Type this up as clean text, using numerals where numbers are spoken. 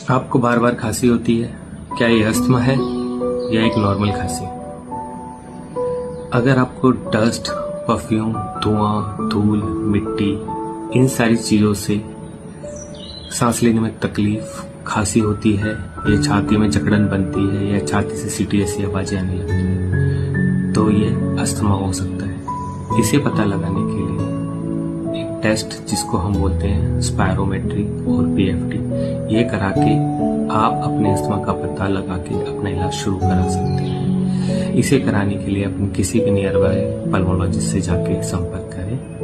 आपको बार बार खांसी होती है, क्या ये अस्थमा है या एक नॉर्मल खांसी? अगर आपको डस्ट, परफ्यूम, धुआं, धूल, मिट्टी, इन सारी चीज़ों से सांस लेने में तकलीफ, खांसी होती है या छाती में जकड़न बनती है या छाती से सीटी ऐसी आवाजें आने लगती है, तो ये अस्थमा हो सकता है। इसे पता लगाने के लिए एक टेस्ट जिसको हम बोलते हैं स्पायरोमेट्री और पीएफटी, ये करा के आप अपने अस्थमा का पता लगा के अपना इलाज शुरू करा सकते हैं। इसे कराने के लिए अपने किसी भी नियर बाय पल्मोलॉजिस्ट से जाके संपर्क करें।